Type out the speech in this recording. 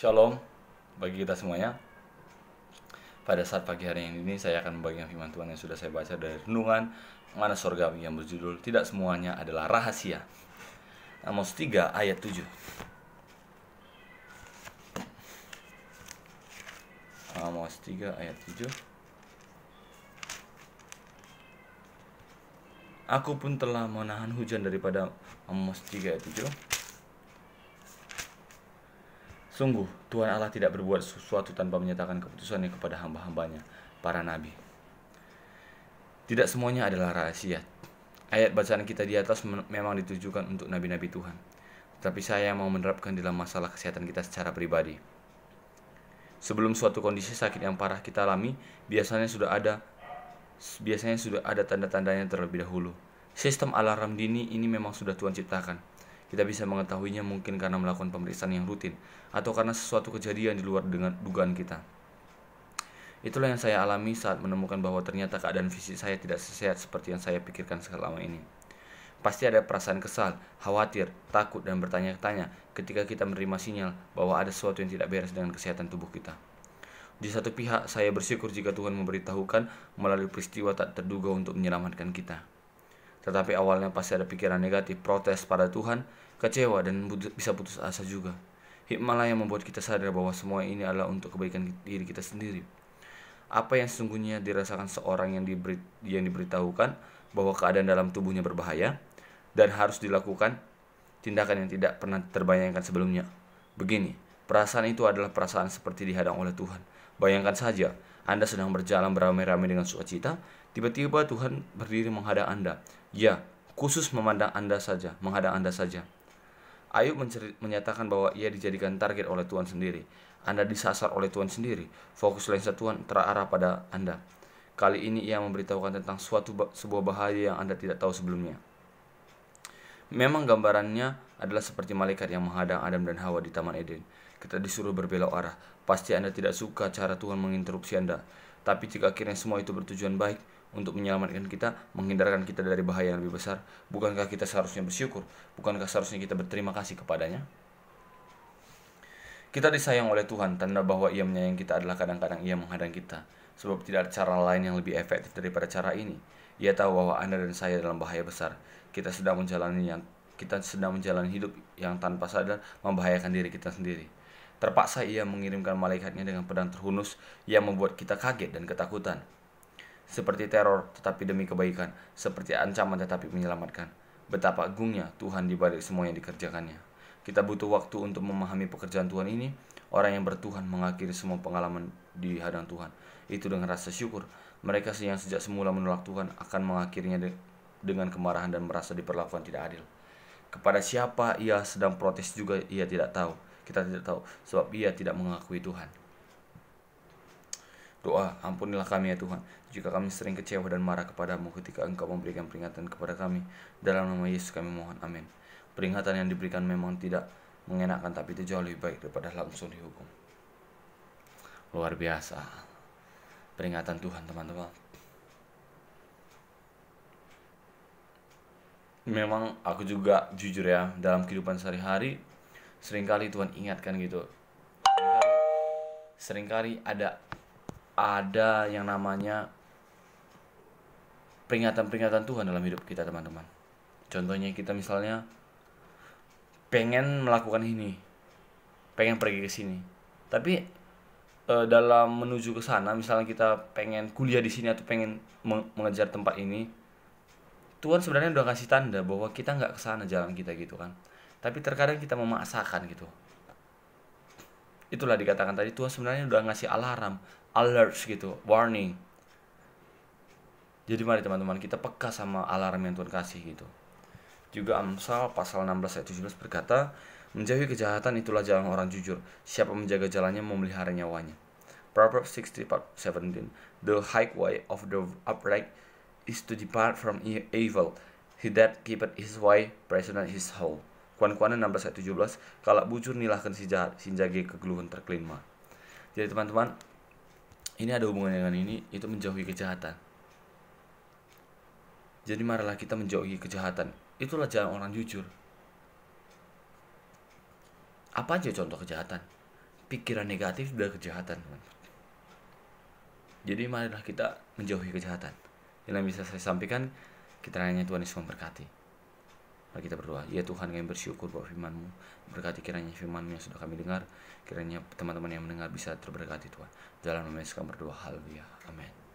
Shalom bagi kita semuanya. Pada saat pagi hari ini saya akan membagikan firman Tuhan yang sudah saya baca dari renungan Mana Surgawi yang berjudul Tidak Semuanya Adalah Rahasia. Amos 3 ayat 7. Amos 3 ayat 7. Aku pun telah menahan hujan daripada Amos 3 ayat 7. Sungguh, Tuhan Allah tidak berbuat sesuatu tanpa menyatakan keputusannya kepada hamba-hambanya, para nabi. Tidak semuanya adalah rahasia. Ayat bacaan kita di atas memang ditujukan untuk nabi-nabi Tuhan. Tetapi saya mau menerapkan dalam masalah kesehatan kita secara pribadi. Sebelum suatu kondisi sakit yang parah kita alami, biasanya sudah ada tanda-tandanya terlebih dahulu. Sistem alarm dini ini memang sudah Tuhan ciptakan. Kita bisa mengetahuinya mungkin karena melakukan pemeriksaan yang rutin, atau karena sesuatu kejadian di luar dengan dugaan kita. Itulah yang saya alami saat menemukan bahwa ternyata keadaan fisik saya tidak sesehat seperti yang saya pikirkan selama ini. Pasti ada perasaan kesal, khawatir, takut, dan bertanya-tanya ketika kita menerima sinyal bahwa ada sesuatu yang tidak beres dengan kesehatan tubuh kita. Di satu pihak, saya bersyukur jika Tuhan memberitahukan melalui peristiwa tak terduga untuk menyelamatkan kita. Tetapi awalnya pasti ada pikiran negatif, protes pada Tuhan, kecewa, dan bisa putus asa juga. Hikmahlah yang membuat kita sadar bahwa semua ini adalah untuk kebaikan diri kita sendiri. Apa yang sesungguhnya dirasakan seorang yang diberitahukan bahwa keadaan dalam tubuhnya berbahaya dan harus dilakukan tindakan yang tidak pernah terbayangkan sebelumnya. Begini, perasaan itu adalah perasaan seperti dihadang oleh Tuhan. Bayangkan saja, Anda sedang berjalan beramai-ramai dengan sukacita, tiba-tiba Tuhan berdiri menghadang Anda. Ya, khusus menghadang Anda saja. Ayub menyatakan bahwa ia dijadikan target oleh Tuhan sendiri. Anda disasar oleh Tuhan sendiri. Fokus lensa Tuhan terarah pada Anda. Kali ini ia memberitahukan tentang sebuah bahaya yang Anda tidak tahu sebelumnya. Memang gambarannya adalah seperti malaikat yang menghadang Adam dan Hawa di Taman Eden. Kita disuruh berbelok arah. Pasti Anda tidak suka cara Tuhan menginterupsi Anda. Tapi jika akhirnya semua itu bertujuan baik untuk menyelamatkan kita, menghindarkan kita dari bahaya yang lebih besar, bukankah kita seharusnya bersyukur? Bukankah seharusnya kita berterima kasih kepadanya? Kita disayang oleh Tuhan, tanda bahwa Ia menyayangi kita adalah kadang-kadang Ia menghadang kita, sebab tidak ada cara lain yang lebih efektif daripada cara ini. Ia tahu bahwa Anda dan saya dalam bahaya besar. Kita sedang menjalani hidup yang tanpa sadar membahayakan diri kita sendiri. Terpaksa Ia mengirimkan malaikatnya dengan pedang terhunus yang membuat kita kaget dan ketakutan. Seperti teror tetapi demi kebaikan, seperti ancaman tetapi menyelamatkan. Betapa agungnya Tuhan di balik semua yang dikerjakannya. Kita butuh waktu untuk memahami pekerjaan Tuhan ini. Orang yang bertuhan mengakhiri semua pengalaman di hadang Tuhan itu dengan rasa syukur. Mereka yang sejak semula menolak Tuhan akan mengakhirinya dengan kemarahan dan merasa diperlakukan tidak adil. Kepada siapa ia sedang protes juga ia tidak tahu. Kita tidak tahu sebab ia tidak mengakui Tuhan. Doa, ampunilah kami ya Tuhan, jika kami sering kecewa dan marah kepadamu ketika Engkau memberikan peringatan kepada kami. Dalam nama Yesus kami mohon, amin. Peringatan yang diberikan memang tidak mengenakan, tapi itu jauh lebih baik daripada langsung dihukum. Luar biasa peringatan Tuhan, teman-teman. Memang aku juga jujur ya, dalam kehidupan sehari-hari seringkali Tuhan ingatkan gitu. Seringkali ada yang namanya peringatan-peringatan Tuhan dalam hidup kita, teman-teman. Contohnya kita misalnya pengen melakukan ini, pengen pergi ke sini, tapi dalam menuju ke sana, misalnya kita pengen kuliah di sini atau pengen mengejar tempat ini, Tuhan sebenarnya udah kasih tanda bahwa kita nggak ke sana jalan kita gitu kan. Tapi terkadang kita memaksakan gitu. Itulah dikatakan tadi, Tuhan sebenarnya udah ngasih alerts gitu, warning. Jadi mari teman-teman kita peka sama alarm yang Tuhan kasih gitu. Juga Amsal pasal 16 ayat 17 berkata, menjauhi kejahatan itulah jalan orang jujur. Siapa menjaga jalannya memelihara nyawanya. Proverbs 60:17, the highway of the upright is to depart from evil. He that keepeth his way preserveth his soul. Kuan-kuanan 16 ayat 17, kalak bujur nilahkan si jahat, sinjage kegeluhan terkelima. Jadi teman-teman, ini ada hubungannya dengan ini, itu menjauhi kejahatan. Jadi marilah kita menjauhi kejahatan. Itulah jalan orang jujur. Apa aja contoh kejahatan? pikiran negatif dan kejahatan, teman-teman. Jadi marilah kita menjauhi kejahatan. Yang bisa saya sampaikan, kiranya Tuhan Yesus memberkati. Mari kita berdoa. Ya Tuhan, kami bersyukur bahwa firman-Mu berkati, kiranya firman-Mu yang sudah kami dengar, kiranya teman-teman yang mendengar bisa terberkati Tuhan. Dalam nama Yesus kami berdoa, haleluya, amin.